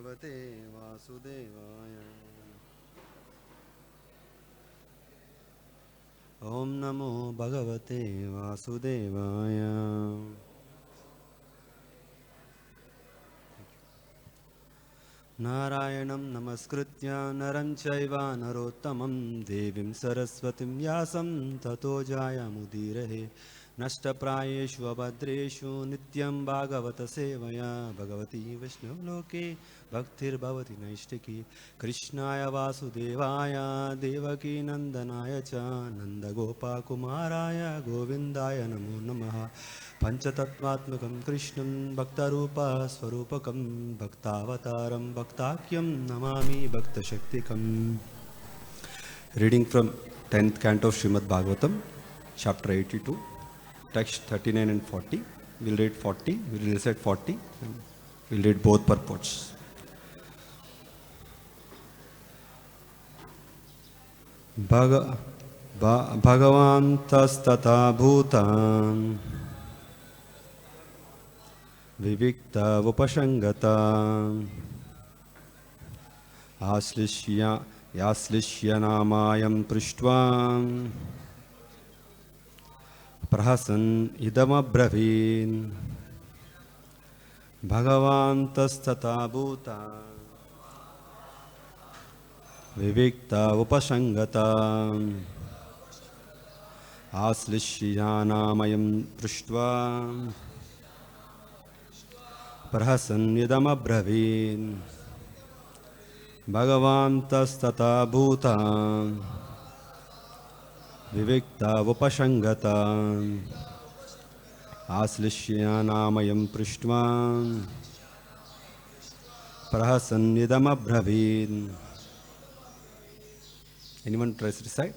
Bhagavate Vasudevaya. Om Namo Bhagavate Vasudevaya. Narayanam Namaskritya Naram Chaiva Narottamam Devim Saraswatim Vyasam Tato Jayamudirahe. Nashtaprayeshu abhadreshu nityam bhagavata sevaya bhagavati vishnuvloke bhaktir bhavati naishtiki krishnaya vasudevaya devaki nandanaya cha nandagopa kumaraya govindaya namo namaha panchatattvatmakam krishnam bhaktarupa swarupakam bhaktavataram bhaktakyam namami bhaktashaktikam. Reading from 10th canto of Srimad Bhagavatam, chapter 82. Text 39 and 40. We'll read 40, we'll recite 40, and we'll read both purports. Bhagavan tastata bhutan vivikta vupashangata yaslishya namayam prishtvam Prahasan idamabravin Bhagavan tastata bhuta vivikta upasangata aslishyanāmayam prushtva prahasan idamabravin Bhagavan tastata bhuta Vivikta Vupashangata Aslishyanāmayam Prishtva Prahasan Idamabravin. Anyone tries to recite?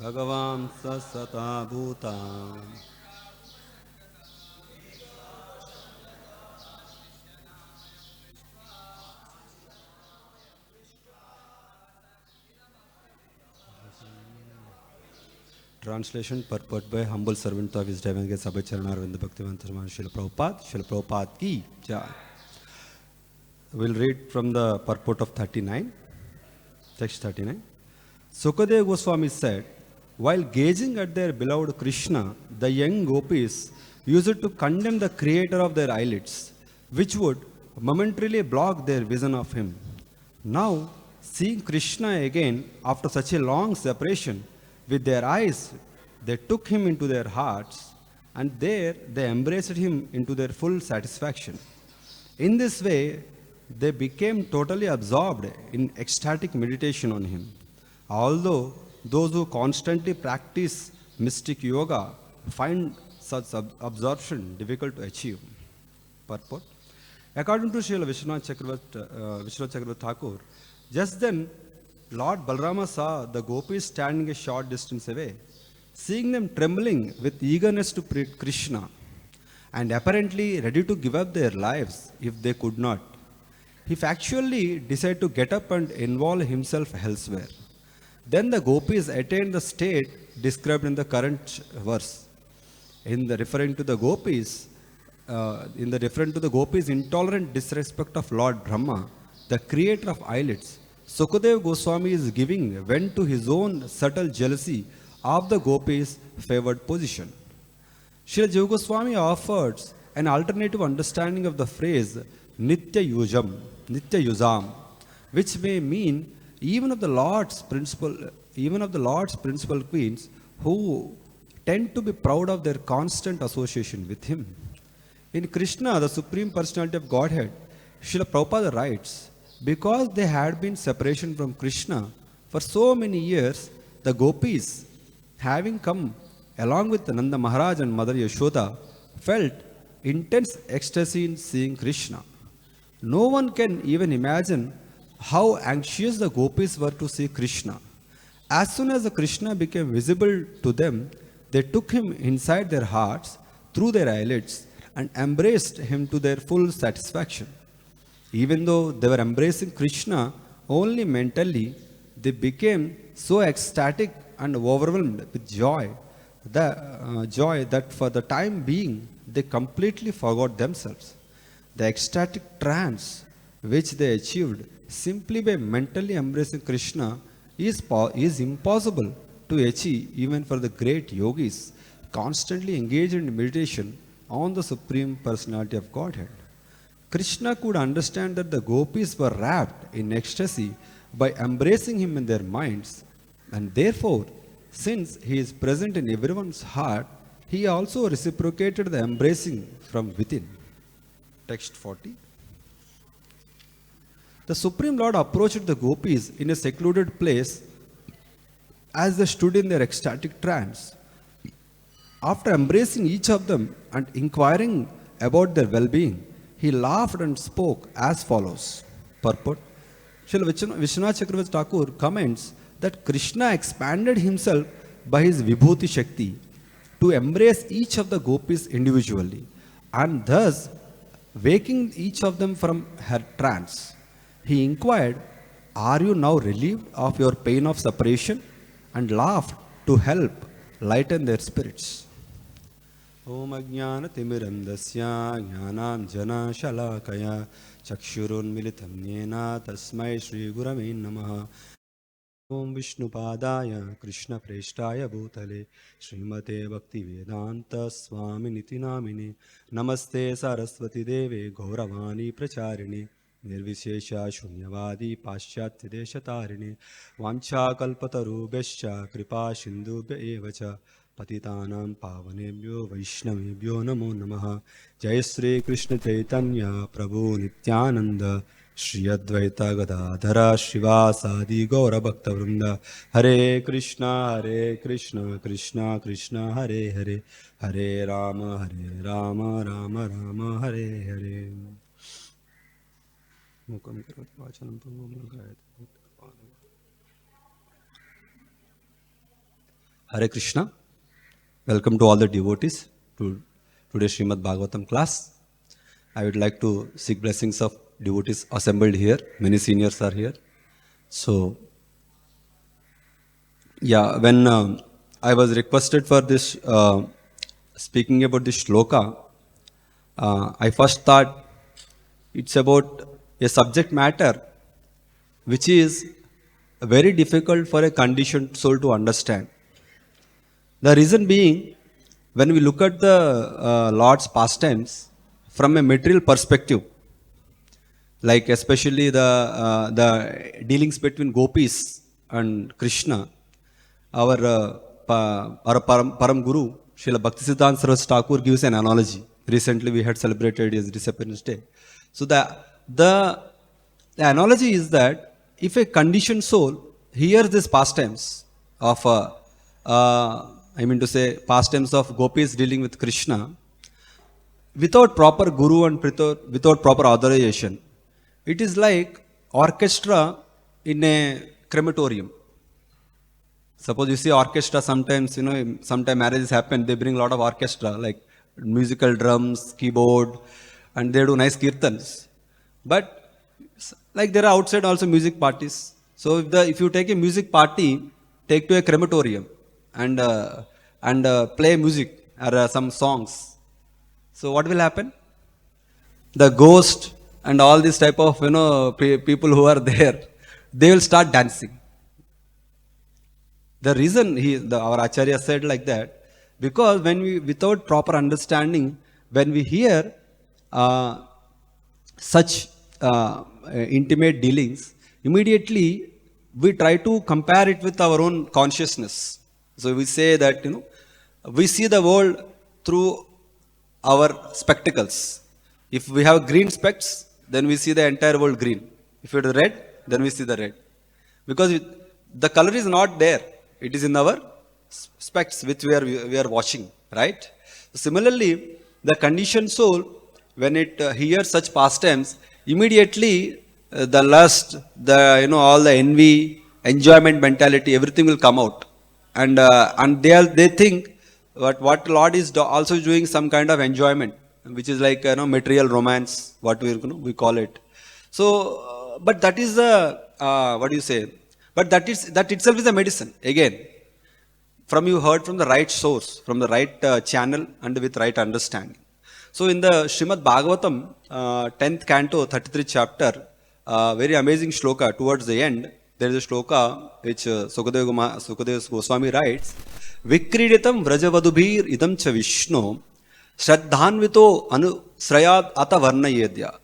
Bhagavan sasata bhutam Translation, purport by humble servant of His Divine Grace Abhay Charanarvinda Bhaktivedanta Swami Srila Prabhupada ki jai. We'll read from the purport of 39, text 39. Sukadeva Goswami said, while gazing at their beloved Krishna, the young gopis used to condemn the creator of their eyelids, which would momentarily block their vision of him. Now, seeing Krishna again after such a long separation, with their eyes, they took him into their hearts, and there they embraced him into their full satisfaction. In this way, they became totally absorbed in ecstatic meditation on him. Although those who constantly practice mystic yoga find such absorption difficult to achieve. Purport. According to Srila Vishwanath Chakravarti Thakur, just then Lord Balarama saw the gopis standing a short distance away. Seeing them trembling with eagerness to meet Krishna and apparently ready to give up their lives if they could not, he factually decided to get up and involve himself elsewhere. Then the gopis attained the state described in the current verse. In the referring to the gopis intolerant disrespect of Lord Brahma, the creator of eyelids, Sukadeva Goswami is giving vent to his own subtle jealousy of the gopis' favored position. Srila Jiva Goswami offers an alternative understanding of the phrase Nitya Yuzam, which may mean even of the Lord's principal queens who tend to be proud of their constant association with him. In Krishna, the Supreme Personality of Godhead, Srila Prabhupada writes, because they had been separation from Krishna for so many years, the gopis having come along with Nanda Maharaj and Mother Yashoda, felt intense ecstasy in seeing Krishna. No one can even imagine how anxious the gopis were to see Krishna. As soon as the Krishna became visible to them, they took him inside their hearts through their eyelids and embraced him to their full satisfaction. Even though they were embracing Krishna only mentally, they became so ecstatic and overwhelmed with joy that for the time being they completely forgot themselves. The ecstatic trance which they achieved simply by mentally embracing Krishna is impossible to achieve even for the great yogis constantly engaged in meditation on the Supreme Personality of Godhead. Krishna could understand that the gopis were wrapped in ecstasy by embracing him in their minds, and therefore, since he is present in everyone's heart, he also reciprocated the embracing from within. Text 40. The Supreme Lord approached the gopis in a secluded place as they stood in their ecstatic trance. After embracing each of them and inquiring about their well-being, he laughed and spoke as follows. Purport. Srila Vishwanath Chakravarti Thakur comments that Krishna expanded himself by his Vibhuti Shakti to embrace each of the gopis individually and thus waking each of them from her trance. He inquired, "Are you now relieved of your pain of separation?" and laughed to help lighten their spirits. Om Ajnana Timirandasya Jnanam Jana Shalakaya Chakshurun Militam Yena Tasmai Shri Gurave Namaha. Om Vishnupadaya Krishna Preshtaya Bhutale Srimate Bhakti Vedanta Swami Niti Namine Namaste Saraswati Deve Gauravani Pracharini Nirvishesha Shunyavadi Paschatya Deshatarine Vancha Kalpatarubhescha Kripa Sindhubhya Evacha Patitanam Pavanebhyo Vaishnavebhyo Namo Namaha. Jai Sri Krishna Chaitanya Prabhu Nityananda Shri Advaita Gadadhara Shivasadi Gaura Bhakta Vrinda. Hare Krishna Krishna Krishna Hare Hare Hare Rama Rama Rama Hare Hare. Hare Krishna. Welcome to all the devotees to today's Srimad Bhagavatam class. I would like to seek blessings of devotees assembled here. Many seniors are here. So, when I was requested for this speaking about this shloka, I first thought it's about a subject matter which is very difficult for a conditioned soul to understand. The reason being, when we look at the Lord's pastimes from a material perspective, like especially the dealings between gopis and Krishna, our Param Guru, Srila Bhaktisiddhanta Saraswati Thakur gives an analogy. Recently we had celebrated his disappearance day. So the analogy is that if a conditioned soul hears these pastimes of pastimes of gopis dealing with Krishna, without proper guru and without proper authorization, it is like orchestra in a crematorium. Suppose you see orchestra sometimes, sometimes marriages happen, they bring a lot of orchestra, like musical drums, keyboard, and they do nice kirtans. But like there are outside also music parties. So if you take a music party, take to a crematorium and play music or some songs. So what will happen? The ghost and all this type of people who are there, they will start dancing. The reason our Acharya said like that, because when we without proper understanding, when we hear such intimate dealings, immediately we try to compare it with our own consciousness. So we say that we see the world through our spectacles. If we have green specs, then we see the entire world green. If it is red, then we see the red. Because the color is not there. It is in our specs which we are watching, right? Similarly, the conditioned soul, when it hears such pastimes, immediately the lust, all the envy, enjoyment mentality, everything will come out, and they think what Lord is also doing some kind of enjoyment, which is like material romance, what we call it. So, but that is the what do you say? But that itself is a medicine again. You heard from the right source, from the right channel, and with right understanding. So in the Srimad Bhagavatam, 10th canto, 33rd chapter, very amazing shloka towards the end. There is a shloka which Sukadeva Goswami writes, Vikriditam vrajavadubhir idam cha Vishnu Shraddhanvito anusrayad ata varnayedya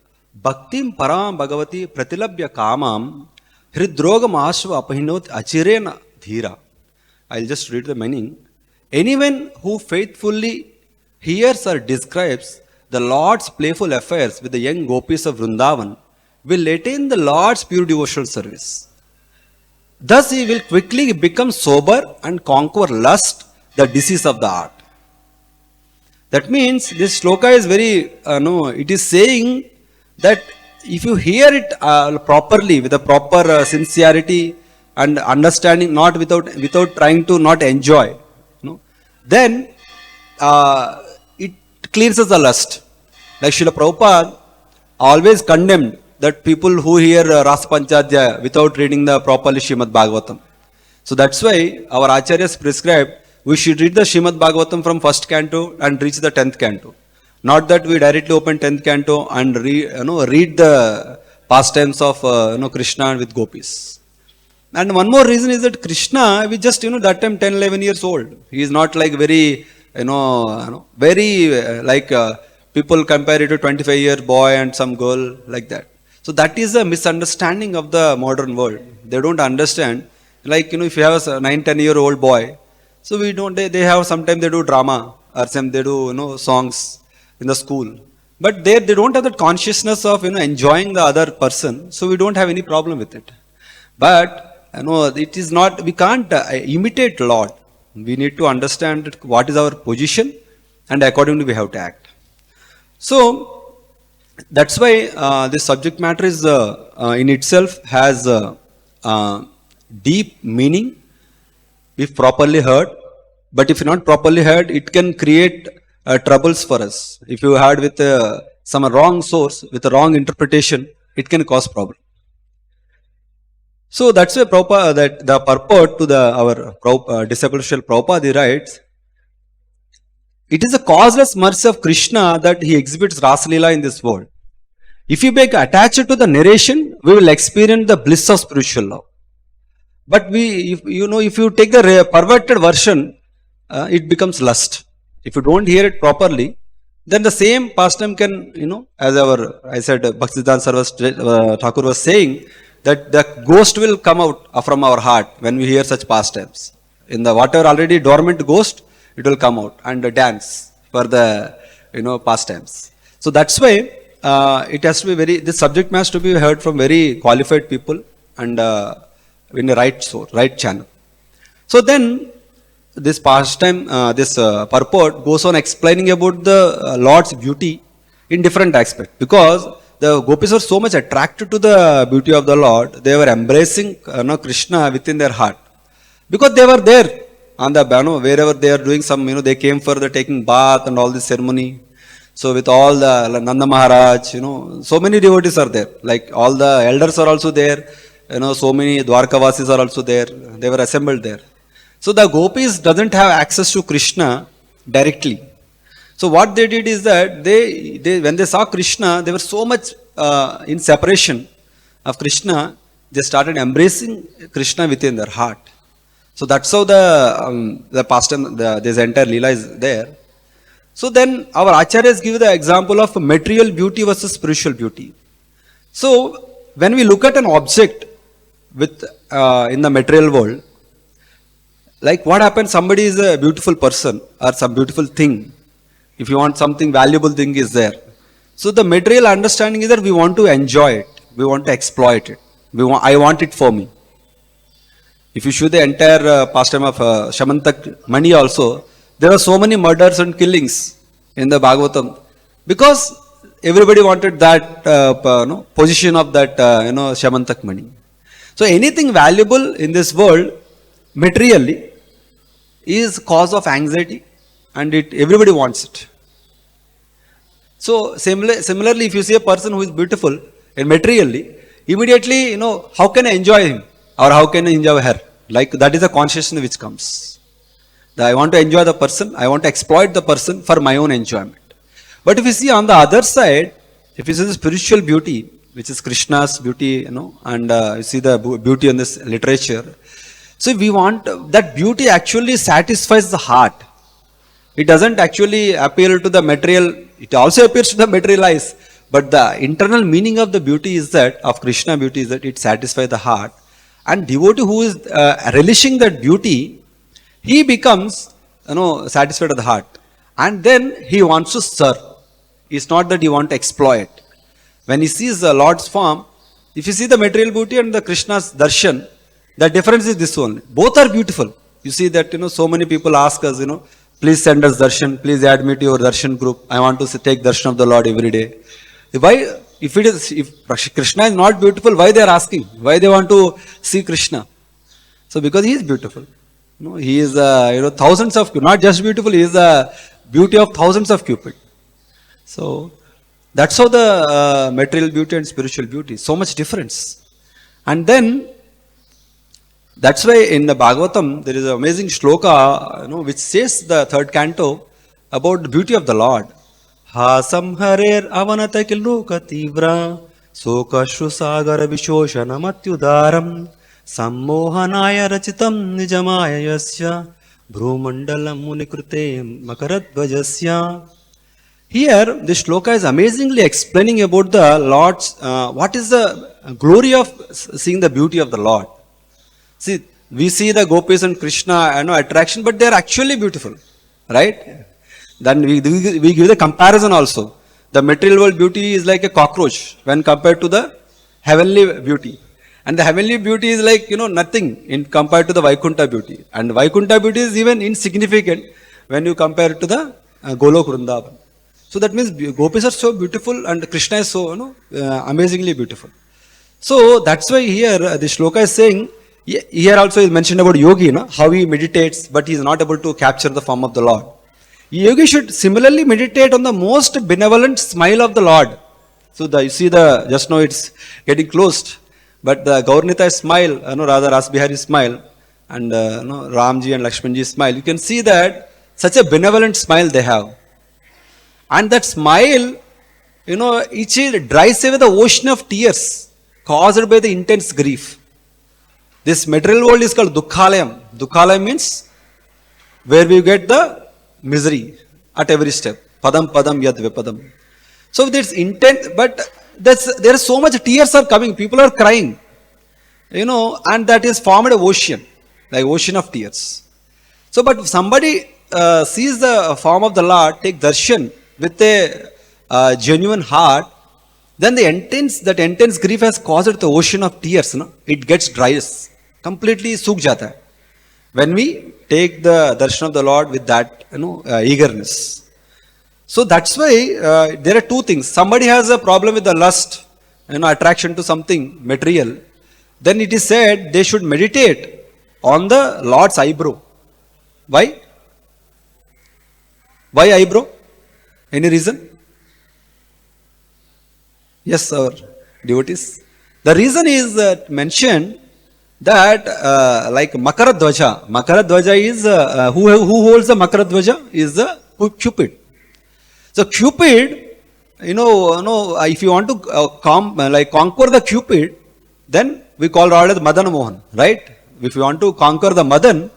Bhaktim param bhagavati pratilabhya kamam hridrogam ashva apahinot achirena dhira. I'll just read the meaning. Anyone who faithfully hears or describes the Lord's playful affairs with the young gopis of Vrindavan will attain the Lord's pure devotional service. Thus he will quickly become sober and conquer lust, the disease of the heart. That means this shloka is very, it is saying that if you hear it properly, with a proper sincerity and understanding, not without trying to not enjoy, then it clears the lust. Like Srila Prabhupada always condemned that people who hear Rasa Panchadhyaya without reading the properly Srimad Bhagavatam. So that's why our Acharyas prescribed we should read the Srimad Bhagavatam from first canto and reach the 10th canto. Not that we directly open 10th canto and read the pastimes of Krishna with gopis. And one more reason is that Krishna, we just, that time 10, 11 years old. He is not like very, very like people compare it to 25-year boy and some girl like that. So that is a misunderstanding of the modern world. They don't understand. Like, if you have a 9, 10-year-old boy, so they have, sometimes they do drama or they do, songs in the school. But they don't have that consciousness of, enjoying the other person. So we don't have any problem with it. But, it is not, we can't imitate Lord. We need to understand what is our position and accordingly we have to act. So, that's why this subject matter is in itself has deep meaning if properly heard. But if not properly heard, it can create troubles for us. If you heard with some wrong source, with a wrong interpretation, it can cause problem. So that's why Prabhupada, that the purport to our disciple Srila Prabhupada, he writes, it is a causeless mercy of Krishna that he exhibits Rasa Leela in this world. If you make attached to the narration, we will experience the bliss of spiritual love. But if you take the perverted version, it becomes lust. If you don't hear it properly, then the same pastime can, as I said, Bhaktisiddhanta Saraswati Thakur was saying, that the ghost will come out from our heart when we hear such pastimes. In the whatever already dormant ghost, it will come out and dance for the pastimes. So that's why it has to be this subject has to be heard from very qualified people and in the right source, right channel. So then this pastime, this purport goes on explaining about the Lord's beauty in different aspects, because the gopis were so much attracted to the beauty of the Lord, they were embracing Krishna within their heart. Because they were there on the wherever they are doing some, they came for the taking bath and all this ceremony. So with all the Nanda Maharaj, so many devotees are there. Like all the elders are also there. So many Dwarkavasis are also there. They were assembled there. So the gopis doesn't have access to Krishna directly. So what they did is that they when they saw Krishna, they were so much in separation of Krishna, they started embracing Krishna within their heart. So that's how the pastime, this entire Leela is there. So then our Acharyas give the example of material beauty versus spiritual beauty. So when we look at an object with in the material world, like what happens, somebody is a beautiful person or some beautiful thing. If you want something valuable thing is there. So the material understanding is that we want to enjoy it. We want to exploit it. I want it for me. If you show the entire pastime of Shamantak Mani also, there are so many murders and killings in the Bhagavatam because everybody wanted that position of that Shamantak Mani. So anything valuable in this world materially is cause of anxiety, and everybody wants it. So similarly, if you see a person who is beautiful and materially, immediately how can I enjoy him or how can I enjoy her? Like that is a consciousness which comes. I want to enjoy the person, I want to exploit the person for my own enjoyment. But if you see on the other side, if you see the spiritual beauty, which is Krishna's beauty, and you see the beauty in this literature. So we want that beauty actually satisfies the heart. It doesn't actually appeal to the material. It also appears to the material eyes. But the internal meaning of the beauty is that, of Krishna beauty is that it satisfies the heart. And devotee who is relishing that beauty, he becomes satisfied at the heart. And then he wants to serve. It's not that he wants to exploit. When he sees the Lord's form, if you see the material beauty and the Krishna's darshan, the difference is this only. Both are beautiful. You see that so many people ask us, please send us darshan, please add me to your darshan group. I want to take darshan of the Lord every day. Why? If Krishna is not beautiful, why they are asking? Why they want to see Krishna? So because he is beautiful. He is thousands of, not just beautiful, he is the beauty of thousands of Cupid. So that's how the material beauty and spiritual beauty, so much difference. And then, that's why in the Bhagavatam, there is an amazing shloka, which says the third canto about the beauty of the Lord. Ha samharer avanata killoka tivra sokashru sagar vishoshana matyudaram sammohanaya rachitam nijamaya yasya bhrumandalam munikrute makaradvajasya. Here, this shloka is amazingly explaining about the Lord's, what is the glory of seeing the beauty of the Lord. See, we see the gopis and Krishna, attraction, but they are actually beautiful, right? Then we give the comparison also. The material world beauty is like a cockroach when compared to the heavenly beauty. And the heavenly beauty is like, nothing in compared to the Vaikuntha beauty. And Vaikuntha beauty is even insignificant when you compare it to the Golok Vrindavan. So that means gopis are so beautiful and Krishna is so amazingly beautiful. So that's why here the shloka is saying, here also is mentioned about yogi, how he meditates, but he is not able to capture the form of the Lord. Yogi should similarly meditate on the most benevolent smile of the Lord. So you see just now it's getting closed, but the Gaurnita smile, RadhaRasbihari smile, and Ramji and Lakshmanji smile, you can see that such a benevolent smile they have. And that smile, it dries away the ocean of tears caused by the intense grief. This material world is called Dukkhalayam. Dukkhalayam means where we get the misery at every step. Padam padam yad vipadam. So this intent, but there is so much tears are coming. People are crying. And that is formed an ocean, like ocean of tears. So but if somebody sees the form of the Lord, take darshan with a genuine heart, then that intense grief has caused the ocean of tears. It gets dry, completely sukh jata hai. When we take the darshan of the Lord with that eagerness. So that's why there are two things. Somebody has a problem with the lust, attraction to something material. Then it is said they should meditate on the Lord's eyebrow. Why? Why eyebrow? Any reason? Yes, our devotees. The reason is mentioned that like Makaradvaja. Makaradvaja is who holds the Makaradvaja is the Cupid. So Cupid, if you want to conquer the Cupid, then we call Lord as Madan Mohan, right? If you want to conquer the Madan,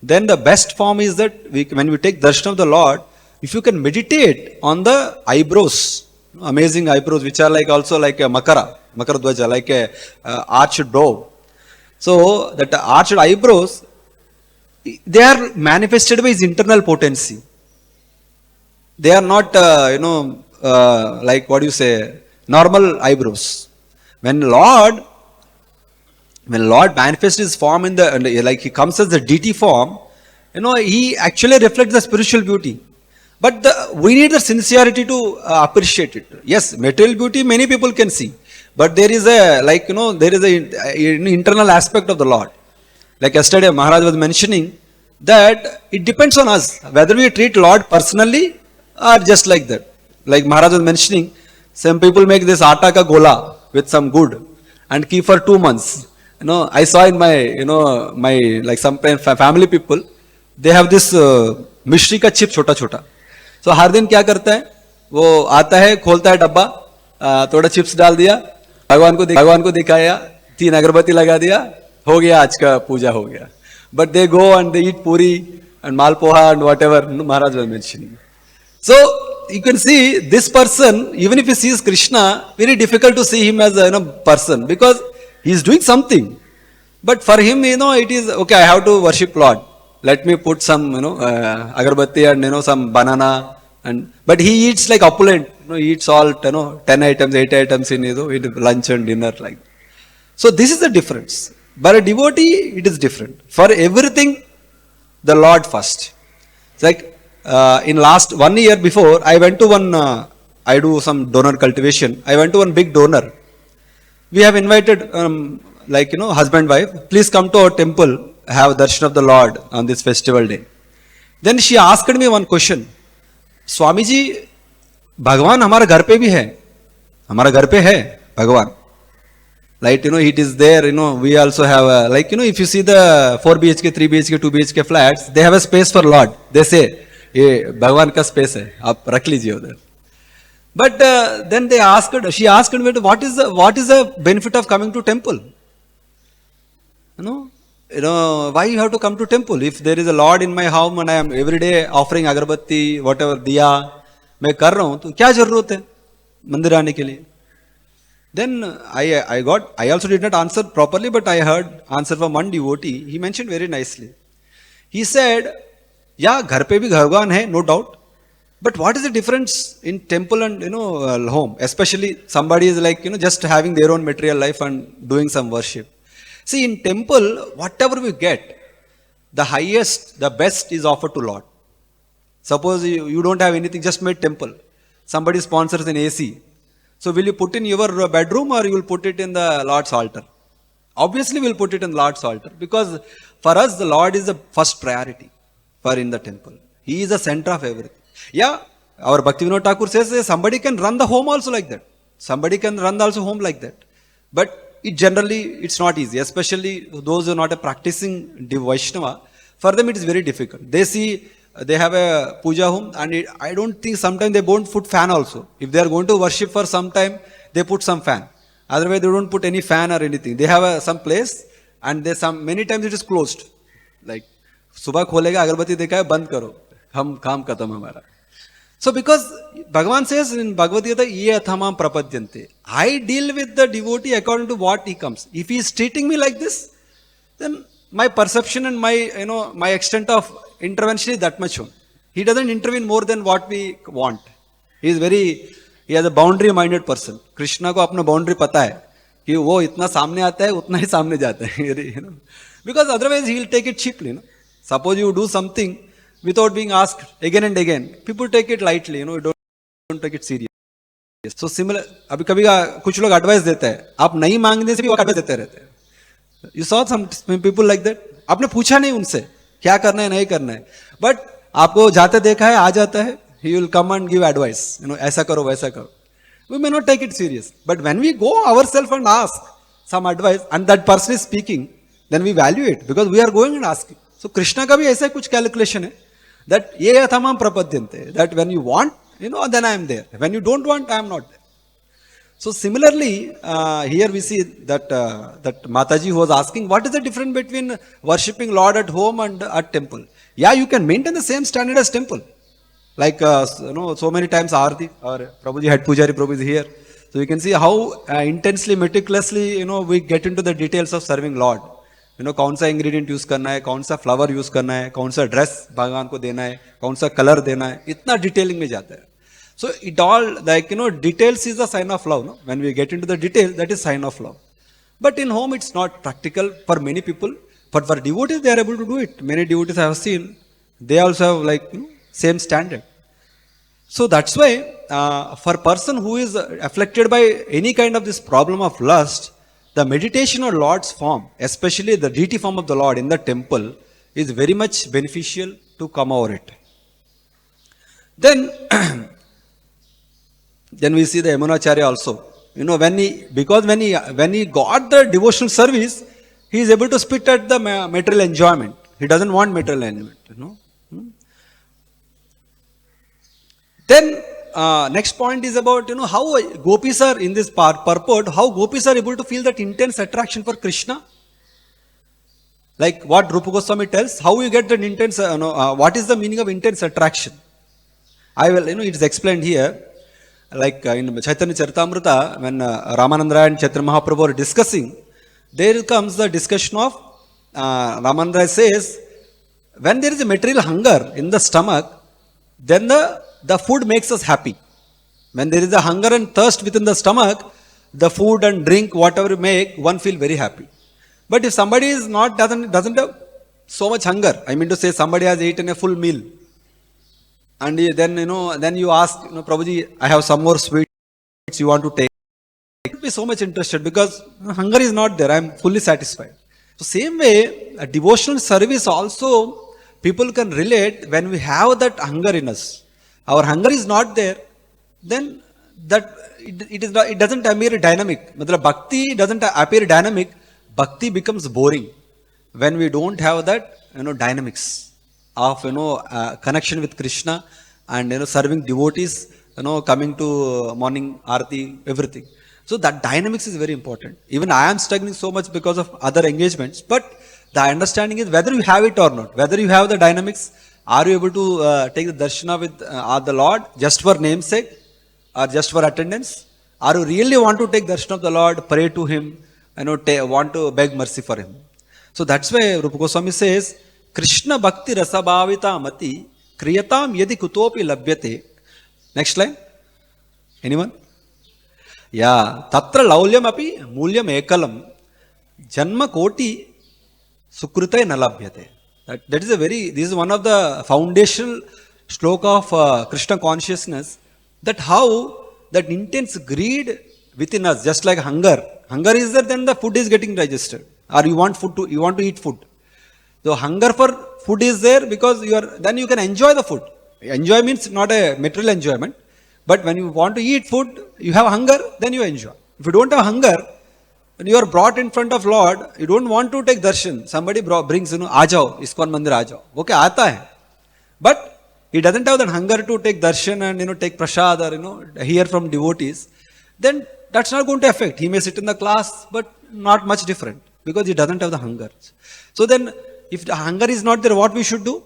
then the best form is that when we take darshan of the Lord, if you can meditate on the eyebrows, amazing eyebrows, which are also like a Makaradvaja, like a arched brow. So that arched eyebrows, they are manifested by his internal potency. They are not, normal eyebrows. When Lord when Lord manifests his form in the, like he comes as the deity form, he actually reflects the spiritual beauty. But we need the sincerity to appreciate it. Yes, material beauty many people can see, but there is a there is an internal aspect of the Lord. Like yesterday, Maharaj was mentioning that it depends on us whether we treat Lord personally or just like that. Like Maharaj was mentioning, some people make this atta ka gola with some good and keep for 2 months. I saw in my like some family people, they have this मिश्री का chip छोटा छोटा. So हर दिन क्या करता है, वो आता है, खोलता है डब्बा, थोड़ा चिप्स डाल दिया, भगवान को दिखाया, 3 अगरबत्ती लगा दिया, हो गया, आज का पूजा हो गया. But they go and they eat puri and malpoha and whatever Maharaj was mentioning. So you can see this person, even if he sees Krishna, very difficult to see him as a person, because he is doing something. But for him, it is okay. I have to worship Lord. Let me put some, agarbatti and some banana. But he eats like opulent. He eats all 10 items, 8 items in lunch and dinner like. So this is the difference. But a devotee, it is different. For everything, the Lord first. It's like in last 1 year before, I went to one. I do some donor cultivation. I went to one big donor. We have invited husband wife. Please come to our temple. Have darshan of the Lord on this festival day. Then she asked me one question. Swami ji, भगवान हमारे घर पे भी है, हमारा घर पे है भगवान. Like it is there. We also have if you see the 4 BHK, 3 BHK, 2 BHK flats, they have a space for Lord. They say ये भगवान का space है, आप रख लीजिए उधर. But then she asked me, what is the benefit of coming to temple? Why you have to come to temple? If there is a Lord in my home and I am every day offering agarbatti, whatever diya, मैं कर रहा हूँ, तो क्या जरूरत है मंदिर आने के लिए? Then I also did not answer properly, but I heard answer from one devotee. He mentioned very nicely. He said, yeah, घर पे भी भगवान है, no doubt. But what is the difference in temple and home? Especially somebody is just having their own material life and doing some worship. See, in temple, whatever we get, the highest, the best is offered to Lord. Suppose you don't have anything, just made temple. Somebody sponsors an AC. So will you put in your bedroom or you will put it in the Lord's altar? Obviously we'll put it in Lord's altar, because for us the Lord is the first priority for in the temple. He is the center of everything. Yeah, our Bhaktivinoda Thakur says somebody can run the home also like that. Somebody can run also home like that. But it's not easy, especially those who are not a practicing Vaishnava. For them it is very difficult. They have a puja home, and I don't think sometimes they won't put fan also. If they are going to worship for some time, they put some fan. Otherwise they don't put any fan or anything. They have some place, and many times it is closed. Like, subah kholega, agarbatti dekha hai, band karo. Hum kaam khatam hamara. So because Bhagavan says in Bhagavad-gita, ye athamam prapadyante. I deal with the devotee according to what he comes. If he is treating me like this, then my perception and my extent of intervention is that much. He doesn't intervene more than what we want. He has a boundary minded person. Krishna को अपना boundary पता है कि वो इतना सामने आता है, उतना ही सामने जाता है. Because otherwise he will take it cheaply. Suppose you do something without being asked again and again, people take it lightly. Don't take it serious. So similar, अभी कभी कुछ लोग advice देते हैं, आप नहीं मांगने से भी वो advice देते रहते हैं. You saw some people like that. आपने पूछा नहीं उनसे क्या करना है नहीं करना है, but आपको जाते देखा है, आ जाता है, he will come and give advice. ऐसा करो वैसा करो. We may not take it serious, but when we go ourselves and ask some advice and that person is speaking, then we value it, because we are going and asking. So Krishna का भी ऐसा कुछ calculation है, that ye athamam prapadyante, that when you want, then I am there. When you don't want, I am not there. So similarly, here we see that Mataji who was asking, what is the difference between worshipping Lord at home and at temple? Yeah, you can maintain the same standard as temple. Like, so many times arati, or Prabhuji, head pujari Prabhu is here. So you can see how intensely, meticulously, we get into the details of serving Lord. कौन सा ingredient use करना है, कौन सा flower use करना है, कौन सा dress भगवान को देना है, कौन सा color देना है, इतना detailing में जाता है. So it all, details is a sign of love. No? When we get into the detail, that is sign of love. But in home it's not practical for many people. But for devotees they are able to do it. Many devotees I have seen, they also have same standard. So that's why for a person who is afflicted by any kind of this problem of lust, the meditation on Lord's form, especially the deity form of the Lord in the temple, is very much beneficial to come over it. Then, then we see the Yamunacharya also. When he got the devotional service, he is able to spit at the material enjoyment. He doesn't want material enjoyment. Then next point is about how gopis are in this purport, how gopis are able to feel that intense attraction for Krishna. Like what Rupa Goswami tells, how you get that intense, what is the meaning of intense attraction? I will, it is explained here. Like in Chaitanya Charitamrita, when Ramananda and Chaitanya Mahaprabhu are discussing, there comes the discussion of, Ramananda says, when there is a material hunger in the stomach, then the food makes us happy. When there is a hunger and thirst within the stomach, the food and drink, whatever make, one feel very happy. But if somebody is doesn't have so much hunger, I mean to say somebody has eaten a full meal, and then you ask, Prabhuji, I have some more sweets you want to take. I would be so much interested because hunger is not there. I am fully satisfied. So same way, a devotional service also, people can relate when we have that hunger in us. Our hunger is not there, then that it doesn't appear dynamic. Bhakti doesn't appear dynamic. Bhakti becomes boring when we don't have that dynamics of connection with Krishna and serving devotees, coming to morning arati, everything. So that dynamics is very important. Even I am struggling so much because of other engagements, but the understanding is whether you have it or not, whether you have the dynamics, are you able to take the darshana with the Lord just for namesake or just for attendance? Are you really want to take darshan of the Lord, pray to Him, want to beg mercy for Him? So that's why Rupa Goswami says, Krishna bhakti rasabhavita mati kriyatam yadi kutopi labhyate. Next line. Anyone? Yeah. Tatra laulyam api mulyam ekalam janma koti sukrutai nalabhyate. That is this is one of the foundational shloka of Krishna consciousness, that how that intense greed within us, just like hunger. Hunger is there, then the food is getting digested. Or you want to eat food. So hunger for food is there because then you can enjoy the food. Enjoy means not a material enjoyment. But when you want to eat food, you have hunger, then you enjoy. If you don't have hunger, when you are brought in front of Lord, you don't want to take darshan. Somebody brings, aajao, ISKCON mandir aajao. Okay, aata hai. But he doesn't have that hunger to take darshan and take prasad or hear from devotees. Then that's not going to affect. He may sit in the class, but not much different because he doesn't have the hunger. So then, if the hunger is not there, what we should do?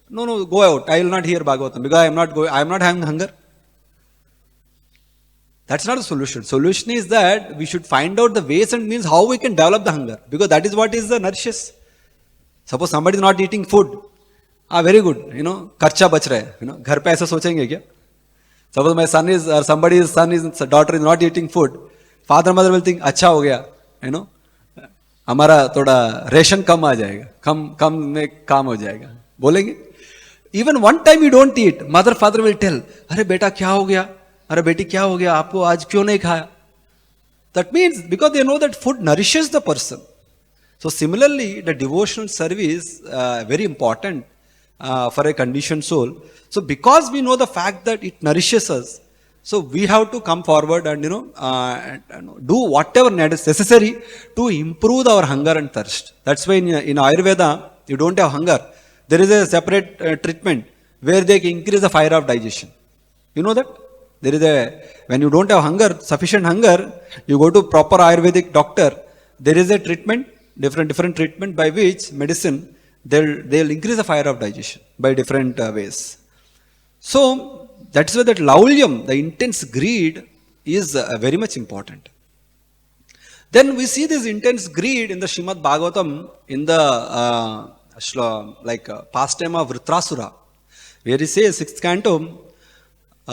No, go out. I will not hear Bhagavatam because I am not having hunger. That's not a solution. Solution is that we should find out the ways and means how we can develop the hunger, because that is what is the nourishes. Suppose somebody is not eating food. Very good. Karcha bach raha hai. Ghar pe aisa sochenge kya? Suppose my son is, or somebody's daughter is not eating food. Father, mother will think, अच्छा हो गया. हमारा थोड़ा ration कम आ जाएगा. कम में काम हो जाएगा. बोलेंगे. Even one time you don't eat, mother, father will tell, अरे बेटा क्या हो गया? अरे बेटी क्या हो गया? आपको आज क्यों नहीं खाया? That means because they know that food nourishes the person. So similarly, the devotional service very important for a conditioned soul. So because we know the fact that it nourishes us, so we have to come forward and do whatever is necessary to improve our hunger and thirst. That's why in Ayurveda you don't have hunger. There is a separate treatment where they increase the fire of digestion. You know that? There is when you don't have hunger, sufficient hunger, you go to proper Ayurvedic doctor. There is a treatment, different treatment by which medicine, they'll increase the fire of digestion by different ways. So that's why that laulyam, the intense greed, is very much important. Then we see this intense greed in the Srimad Bhagavatam in the pastime of Vritrasura, where he says, 6th canto,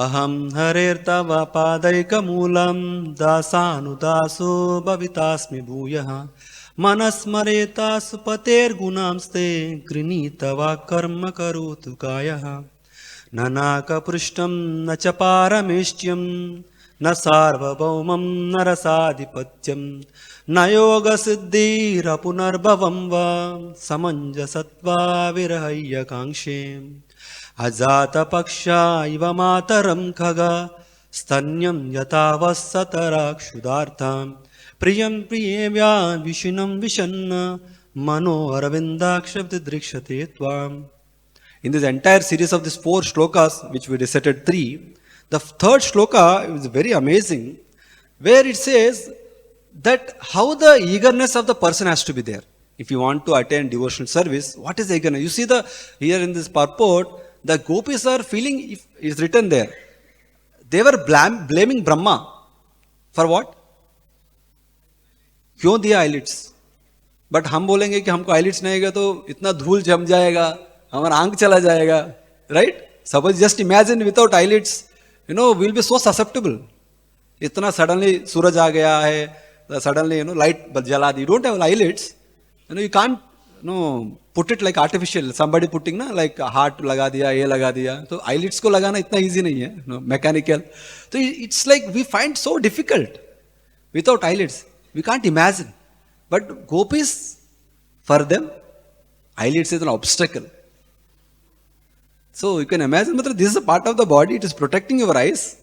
अहम हरेर्तव पादैकमूलं दासानुदासो भवितास्मि भूयः मनस्मरेतासु पतेर्गुणांस्ते गृणीतवा कर्म करोतु कायः न नाकपृष्ठं न च पारमेष्ट्यं न सार्वभौमं न रसाधिपत्यं न योगसिद्धिरपुनर्भवं वा समञ्जसत्वा विरहय्यकाङ्क्षे अजातपक्षा इव मातरं खगा स्तन्यं यथा वत्सतराक्षुधार्थां प्रियं प्रियेव्या विषिणं विषन्न मनो अरविन्दाक्षब्दृक्षते त्वाम्. In this entire series of these 4 shlokas, which we recited 3, the third shloka is very amazing, where it says that how the eagerness of the person has to be there. If you want to attend devotional service, what is the eagerness? You see here in this purport, the gopis are feeling, if it's written there, they were blaming Brahma for what? क्यों दिया eyelids? But हम बोलेंगे कि हमको eyelids नहीं है तो इतना धूल जम जाएगा, हमारा आंख चला जाएगा, right? Suppose just imagine without eyelids, we'll be so susceptible. इतना suddenly सूरज आ गया है, suddenly light जला दी. You don't have eyelids, you can't put it like artificial. Somebody putting like heart लगा दिया, ये लगा दिया. तो eyelids को लगाना इतना easy नहीं है, mechanical. So it's like we find so difficult without eyelids. We can't imagine. But gopis, for them, eyelids is an obstacle. So you can imagine, this is a part of the body, it is protecting your eyes,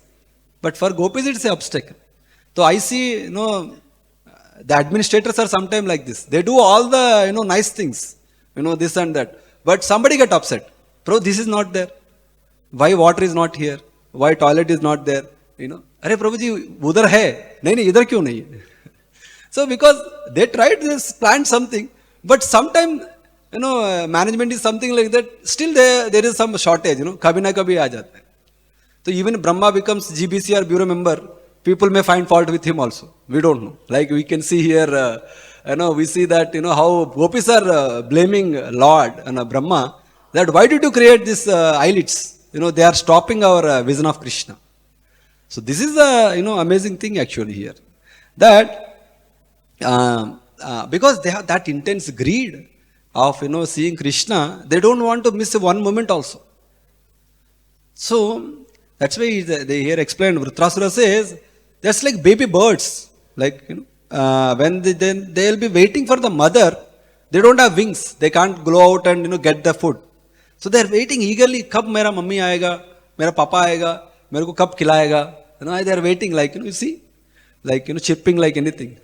but for gopis it's an obstacle. So I see, the administrators are sometimes like this. They do all the, nice things, this and that. But somebody get upset. Prabhu, this is not there. Why water is not here? Why toilet is not there? Arey Prabhu ji, udhar hai. Nahi, idhar kyun nahi hai? So because they tried this, planned something, but sometimes, management is something like that, still there is some shortage, kabhi na kabhi aa jata hai. So even Brahma becomes GBC or bureau member, people may find fault with him also. We don't know. Like we can see here, we see that, how gopis are blaming Lord and Brahma, that why did you create this eyelids? They are stopping our vision of Krishna. So this is the, amazing thing actually here. That because they have that intense greed of seeing Krishna, they don't want to miss one moment also. So that's why they here explained. Vritrasura says just like baby birds, like when they'll be waiting for the mother, they don't have wings, they can't go out and get the food. So they're waiting eagerly. Kab mera mummy aayega, mera papa aayega, mere ko kab khilayega. They're waiting like you see, like chirping like anything.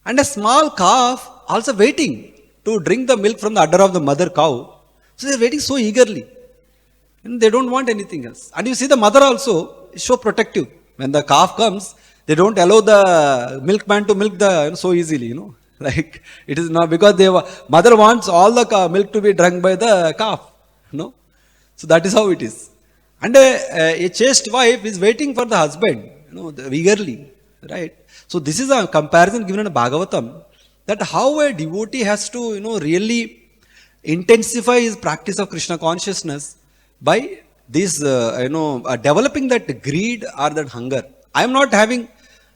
And a small calf also waiting to drink the milk from the udder of the mother cow. So they're waiting so eagerly. And they don't want anything else. And you see the mother also is so protective. When the calf comes, they don't allow the milkman to milk so easily, Like it is not because mother wants all the milk to be drunk by the calf, So that is how it is. And a chaste wife is waiting for the husband, eagerly, right? So this is a comparison given in Bhagavatam, that how a devotee has to, really intensify his practice of Krishna consciousness by this, developing that greed or that hunger. I am not having,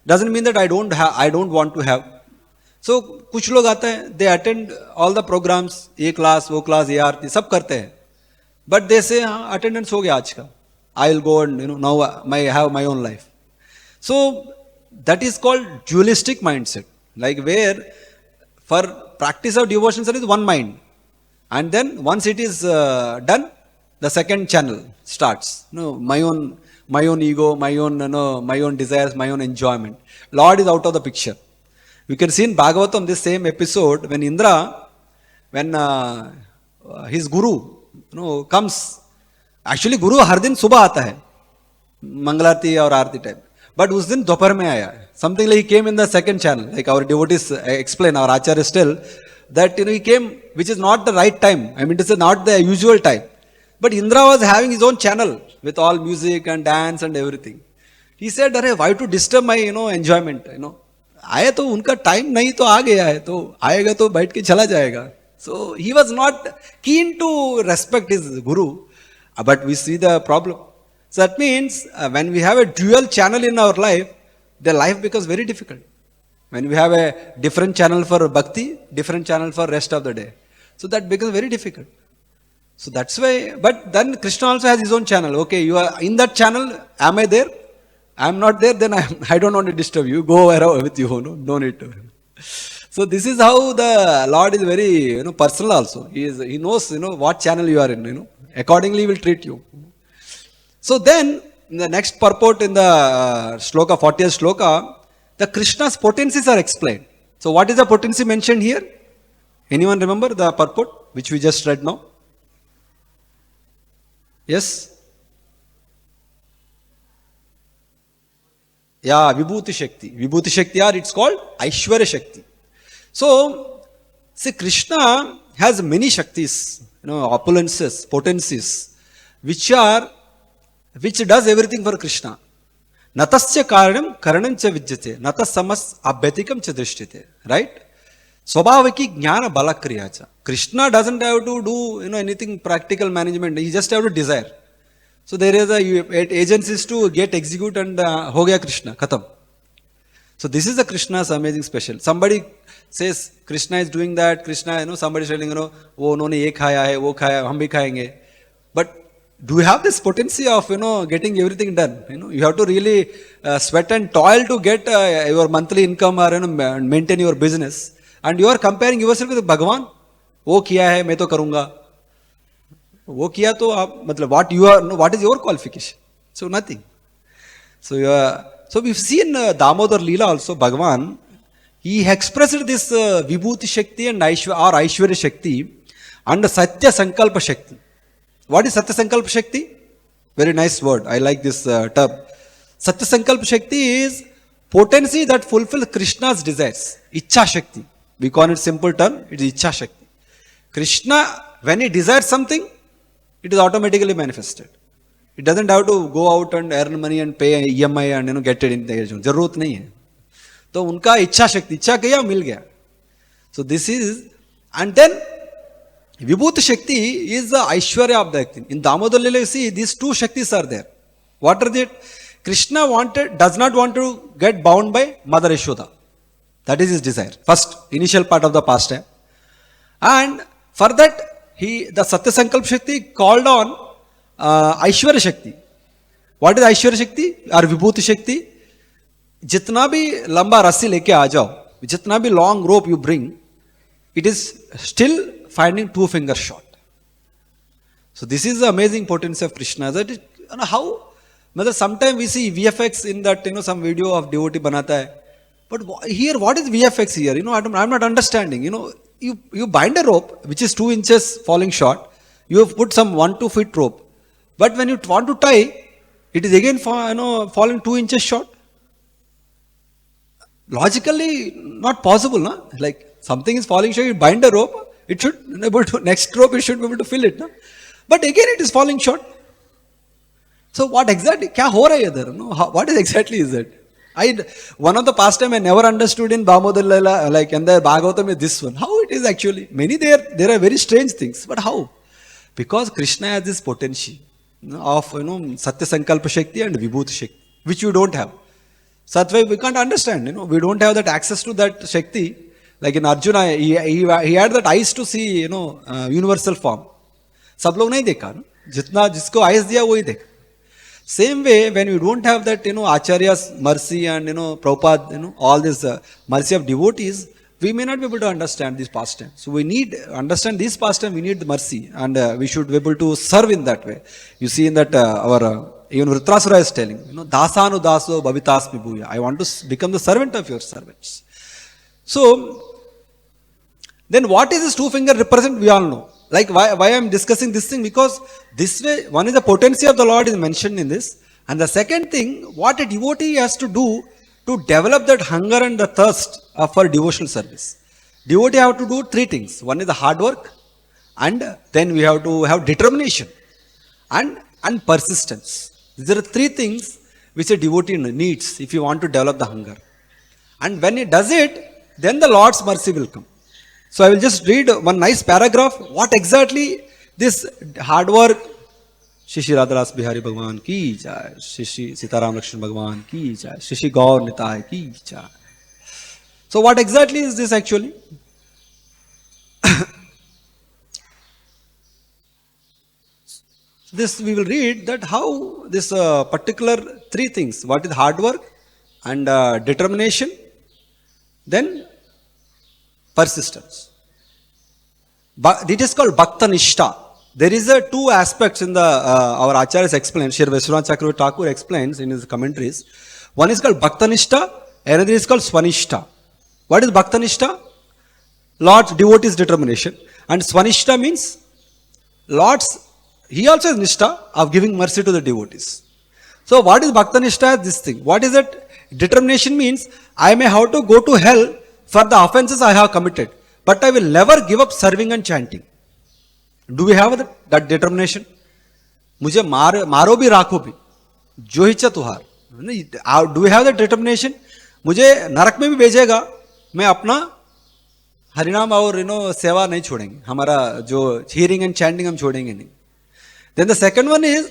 doesn't mean that I don't want to have. So कुछ लोग आते हैं, they attend all the programs, ये class, वो class, ये आरती, सब करते हैं. But they say, हाँ, attendance हो गया आज का. I will go and, now I have my own life. So that is called dualistic mindset. Like where for practice of devotion there is one mind. And then once it is done, the second channel starts. My own ego, my own desires, my own enjoyment. Lord is out of the picture. We can see in Bhagavatam this same episode when Indra, when his guru, comes. Actually guru हर दिन सुबह आता है, मंगलारती और आरती time. But उस दिन दोपहर में आया. Something like he came in the second channel. Like our devotees explain, our acharyas tell that he came, which is not the right time. I mean to say not the usual time. But Indra was having his own channel with all music and dance and everything. He said, "Arey, why to disturb my enjoyment? आया तो उनका time नहीं तो आ गया है, तो आएगा तो बैठ के चला जाएगा." So he was not keen to respect his guru. But we see the problem. So that means when we have a dual channel in our life, the life becomes very difficult. When we have a different channel for bhakti, different channel for rest of the day. So that becomes very difficult. So that's why, but then Krishna also has his own channel. Okay, you are in that channel, am I there? I am not there, then I don't want to disturb you. Go around with you, no need to. So this is how the Lord is very, personal also. He knows, what channel you are in, Accordingly, he will treat you. So then, in the next purport in the shloka, 40th shloka, the Krishna's potencies are explained. So what is the potency mentioned here? Anyone remember the purport which we just read now? Yes? Yeah, Vibhuti Shakti. Vibhuti Shakti, or it's called Aishwarya Shakti. So, see, Krishna has many Shaktis, opulences, potencies, which does everything for Krishna. Natasya karanam karanam cha vidyate, natas samas abhyatikam cha drishyate. Right? Swabhavaki jnana balakriyacha. Krishna doesn't have to do anything practical management. He just have to desire. So there is agencies to get execute and ho gaya Krishna, khatam. So this is the Krishna's amazing special. Somebody says Krishna is doing that. Krishna, somebody is telling, wo unhone ye khaya hai, wo khaya, hum bhi khayenge. But do you have this potency of getting everything done? You have to really sweat and toil to get your monthly income or maintain your business. And you are comparing yourself with Bhagavan. वो किया है मैं तो करूंगा वो किया तो आप मतलब what is your qualification? So nothing. So we've seen Damodar Leela also. Bhagavan, he expressed this Vibhuti Shakti and Aishwarya Shakti and Satya Sankalpa Shakti. What is Satya Sankalpa Shakti? Very nice word. I like this term. Satya Sankalpa Shakti is potency that fulfills Krishna's desires. Ichha Shakti. We call it simple term. It is Ichha Shakti. Krishna, when he desires something, it is automatically manifested. It doesn't have to go out and earn money and pay EMI and get it in the जरूरत नहीं है. तो उनका इच्छा शक्ति इच्छा किया मिल गया. So this is, and then Vibhuti Shakti is the Aishwarya of the thing. In Damodar Leela, you see these two Shaktis are there. What are they? Krishna does not want to get bound by Mother Yashoda. That is his desire. First, initial part of the pastime. And for that, the Satya Sankalpa Shakti called on Aishwarya Shakti. What is Aishwarya Shakti or Vibhuti Shakti? Jitna bhi lamba rassi leke aa jao, jitna bhi long rope you bring, it is still finding 2 fingers short. So this is the amazing potency of Krishna. That is, how? Sometimes we see VFX in that, some video of devotee banata hai. But here, what is VFX here? I'm not understanding. You bind a rope which is 2 inches falling short. You have put some 1-2 feet rope. But when you want to tie, it is again falling 2 inches short. Logically, not possible, no? Like something is falling short, you bind a rope, it should be able to, next rope, it should be able to fill it, no? But again, it is falling short. So what exactly, kya ho raha hai idhar? No? What is exactly is it? One of the pastime I never understood in Damodar Leela, like in the Bhagavatam is this one. How it is actually? Many there are very strange things, but how? Because Krishna has this potential of Satya Sankalpa Shakti and Vibhuti Shakti, which you don't have. So that's why we can't understand. We don't have that access to that Shakti. Like in Arjuna, he had that eyes to see, universal form. सब लोग नहीं देखा ना, जितना जिसको eyes दिया वही देखा. Same way, when we don't have that, Acharya's mercy and, Prabhupada, all this mercy of devotees, we may not be able to understand this pastime. So we need understand this pastime, we need the mercy, and we should be able to serve in that way. You see in that even Vritrasura is telling, dasanu daso bhavitasmi bhuya. I want to become the servant of your servants. So, then what is this 2 finger represent? We all know. Like why I am discussing this thing? Because this way, one is the potency of the Lord is mentioned in this. And the second thing, what a devotee has to do to develop that hunger and the thirst for devotional service. Devotee have to do 3 things. One is the hard work, and then we have to have determination and persistence. These are 3 things which a devotee needs if you want to develop the hunger. And when he does it, then the Lord's mercy will come. So I will just read one nice paragraph. What exactly this hard work, Shri Shri Radha रास बिहारी भगवान की जय, श्री श्री सीताराम लक्ष्मण भगवान की जय, श्री श्री गौर निताय की जय. So what exactly is this actually? This we will read that how this particular three things, what is hard work and determination, then persistence. It is called Bhakta Nishtha. There is two aspects in the our Acharyas explain. Sri Vishwanath Chakravarti Thakur explains in his commentaries. One is called Bhakta Nishtha, another is called Swanishta. What is Bhakta Nishtha? Lord's devotee's determination. And Swanishta means Lord's, he also has Nishtha of giving mercy to the devotees. So what is Bhakta Nishtha? This thing. What is it? Determination means I may have to go to hell for the offenses I have committed, but I will never give up serving and chanting. Do we have that determination? मुझे मारो भी राखो भी जो इच्छा तुहार. Do we have that determination? मुझे नरक में भी भेजेगा, मैं अपना हरिनाम और सेवा नहीं छोड़ेंगे, हमारा जो hearing and chanting हम छोड़ेंगे नहीं. Then the second one is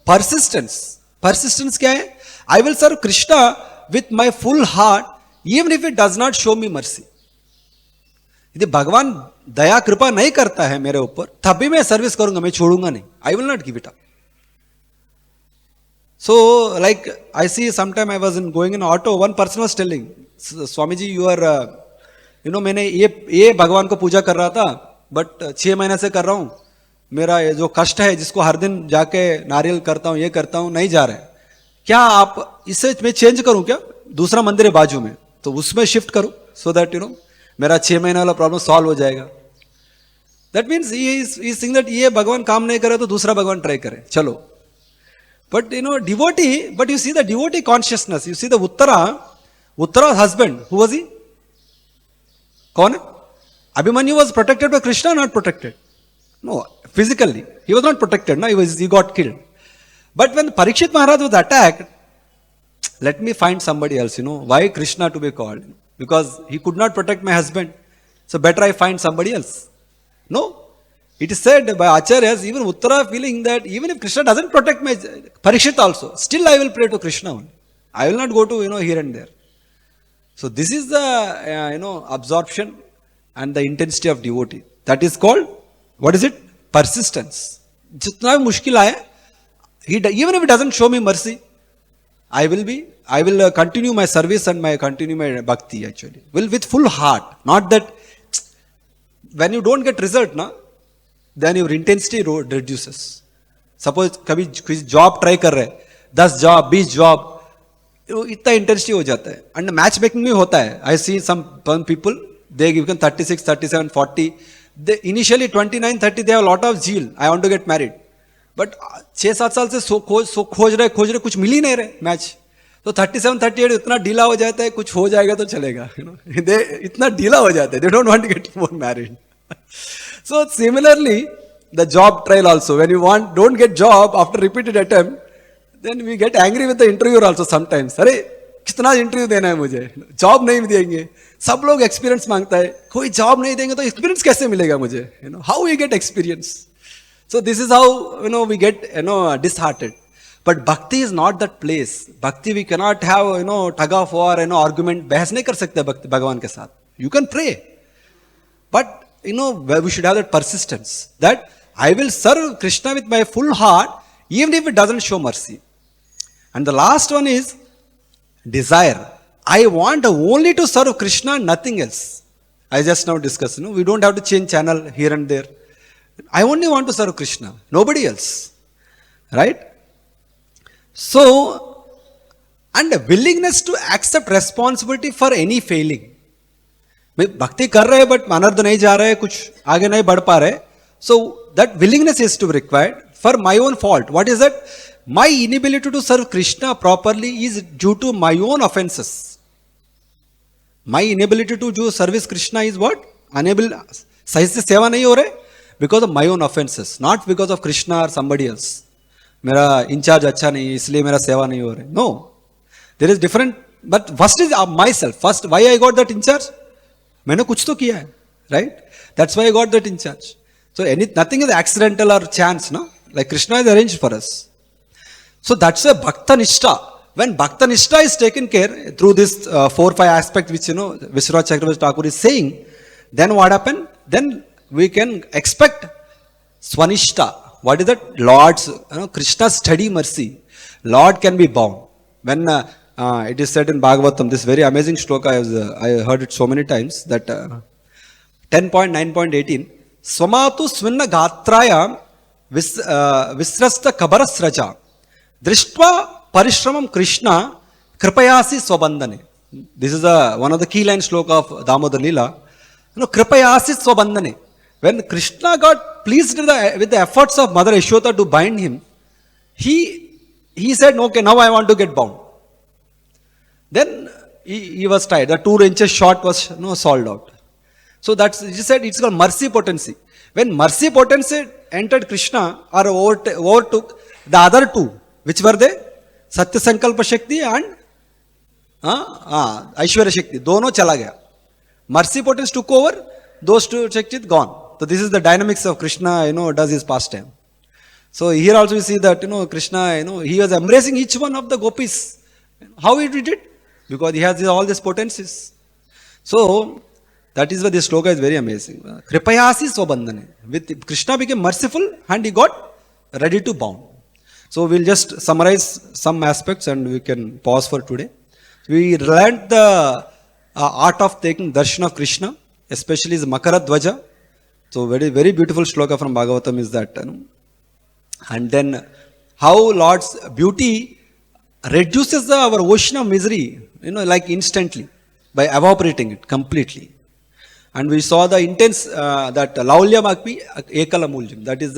persistence. Persistence क्या है? I will serve Krishna with my full heart even if it does not show me mercy. यदि भगवान दया कृपा नहीं करता है मेरे ऊपर, तभी मैं सर्विस करूंगा, मैं छोड़ूंगा नहीं. I will not give it up. So like I see sometime I was going in auto, one person was telling, Swamiji, you are मैंने ये भगवान को पूजा कर रहा था, बट 6 महीने से कर रहा हूं, मेरा ये जो कष्ट है जिसको हर दिन जाके नारियल करता हूं, ये करता हूं, नहीं जा रहा है, क्या आप इसे मैं चेंज करूं क्या? दूसरा मंदिर है बाजू में, तो उसमें शिफ्ट करूं, सो दैट मेरा 6 महीने वाला प्रॉब्लम सॉल्व हो जाएगा. That means he think that ये भगवान काम नहीं करे तो दूसरा भगवान ट्राई करे, चलो. But devotee, but you see the devotee consciousness, you see the Uttara husband, who was he? कौन है? Abhimanyu was protected by Krishna, not protected. No, physically he was not protected. No, he got killed. But when Parikshit Maharaj was attacked, let me find somebody else. Why Krishna to be called? Because he could not protect my husband, so better I find somebody else. No, it is said by Acharyas, even Uttara feeling that even if Krishna doesn't protect my Parikshit also, still I will pray to Krishna only. I will not go to here and there. So this is the absorption and the intensity of devotee. That is called, what is it? Persistence. जितना भी मुश्किल आए, even if it doesn't show me mercy, I will continue my service and continue my bhakti actually. With full heart. Not that when you don't get result, then your intensity reduces. Suppose कभी कोई job try कर रहे, 10 job, 20 job, इतना intensity हो जाता है. And match making में होता है. I see some people, they give 36, 37, 40, they initially 29, 30 they have lot of झील, I want to get married, but 6-7 साल से खोज रहे, कुछ मिल ही नहीं रहे मैच. तो 37, 38 इतना ढीला हो जाता है, कुछ हो जाएगा तो चलेगा, दे इतना ढीला हो जाता है, they don't want to get more married. So similarly the job trial also, when you don't get job after repeated attempt, then we get angry with the interviewer also sometimes. अरे कितना इंटरव्यू देना है मुझे, job नहीं देंगे. सब लोग experience मांगता है, कोई जॉब नहीं देंगे तो एक्सपीरियंस कैसे मिलेगा मुझे? How we get experience? So this is how we get disheartened. But bhakti is not that place. Bhakti we cannot have tug of war, argument. बहस नहीं कर सकते भगवान के साथ. You can pray, but we should have that persistence, that I will serve Krishna with my full heart even if it doesn't show mercy. And the last one is desire. I want only to serve Krishna, nothing else. I just now discussed, we don't have to change channel here and there. I only want to serve Krishna, nobody else. Right? So, and a willingness to accept responsibility for any failing. भक्ति कर रहे हैं but अनर्थ नहीं जा रहे, कुछ आगे नहीं बढ़ पा रहे. So that willingness is to be required for my own fault. What is that? My inability to serve Krishna properly is due to my own offenses. My inability to do service Krishna is what? Unable, सही से सेवा नहीं हो रहे because of my own offenses, not because of Krishna or somebody else. मेरा in charge अच्छा नहीं है इसलिए मेरा सेवा नहीं हो रहा. No, there is different. But first is myself. First, why I got that in charge? मैंने कुछ तो किया है, right? That's why I got that in charge. So nothing is accidental or chance, no? Like Krishna is arranged for us. So that's a Bhakta Nishtha. When Bhakta Nishtha is taken care through this 4-5 aspect which Vishwanath Chakravarti Thakur is saying, then what happened? Then we can expect Swanishta. What is that? Lord's, Krishna's steady mercy. Lord can be bound. When it is said in Bhagavatam, this very amazing shloka, I heard it so many times, that 10.9.18, Swamatu Swinna Gatraya Visrasta Kabarasraja Drishtva Parishramam Krishna Kripayasi Swabandhane. This is one of the key line shloka of Damodar Leela. Kripayasi Swabandhane. When Krishna got pleased with the efforts of Mother Yashoda to bind him, he said, okay, now I want to get bound. Then he was tired. The 2 inches short was sold out. So he said it's called mercy potency. When mercy potency entered Krishna or overtook the other 2, which were they? Satya Sankalpa Shakti and Aishwarya Shakti. Dono chala gaya. Mercy potency took over, those 2 Shakti gone. So this is the dynamics of Krishna, does his pastime. So here also we see that, Krishna, he was embracing each one of the gopis. How he did it? Because he has all these potencies. So that is why this sloka is very amazing. Kripayasi swabandhane. With Krishna became merciful and he got ready to bound. So we'll just summarize some aspects and we can pause for today. We learned the art of taking darshan of Krishna, especially his Makara Dvaja. So very, very beautiful shloka from Bhagavatam is that. And then how Lord's beauty reduces our ocean of misery, like instantly by evaporating it completely. And we saw the intense, that Laulya Makpi Ekala Muljam. That is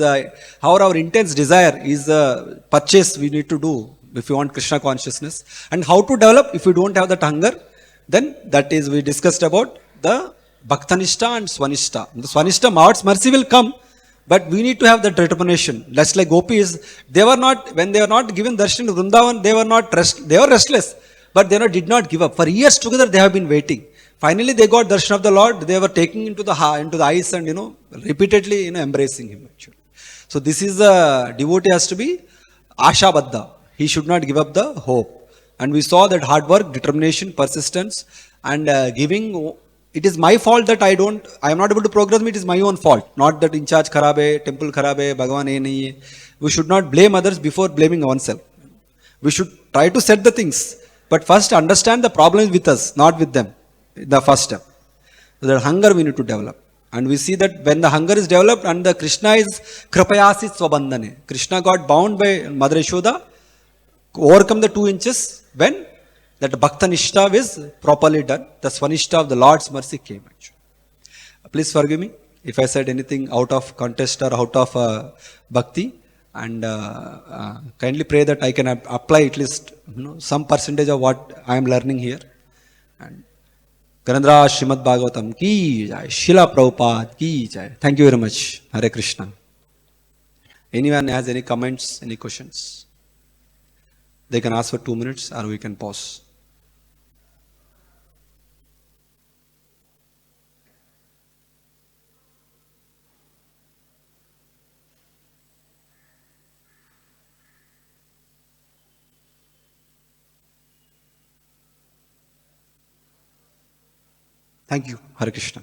how our intense desire is the purchase we need to do if you want Krishna consciousness. And how to develop if you don't have that hunger. Then that is, we discussed about the Bhaktanishta and Swanishta. The Swanishta, Lord's mercy will come, but we need to have that determination. Just like gopis, when they were not given darshan to Vrindavan, they were restless, but they did not give up. For years together they have been waiting. Finally they got darshan of the Lord, they were taking into the eyes and repeatedly embracing him actually. So this is the devotee has to be Ashabadda. He should not give up the hope. And we saw that hard work, determination, persistence and giving. It is my fault that I am not able to progress me, it is my own fault. Not that in charge kharabe, temple kharabe, Bhagavan ye nahi hai. We should not blame others before blaming oneself. We should try to set the things. But first understand the problem is with us, not with them. The first step. So that hunger we need to develop. And we see that when the hunger is developed and the Krishna is Kripayasi Swabandhane. Krishna got bound by Mother Yashoda, overcome the 2 inches when that Bhakta Nishtha is properly done. The Swanishta of the Lord's mercy came actually. Please forgive me if I said anything out of context or out of bhakti. And kindly pray that I can apply at least some percentage of what I am learning here. And Garandra Srimad Bhagavatam ki jai, Srila Prabhupada ki jai. Thank you very much. Hare Krishna. Anyone has any comments, any questions? They can ask for 2 minutes or we can pause. Thank you. Hare Krishna.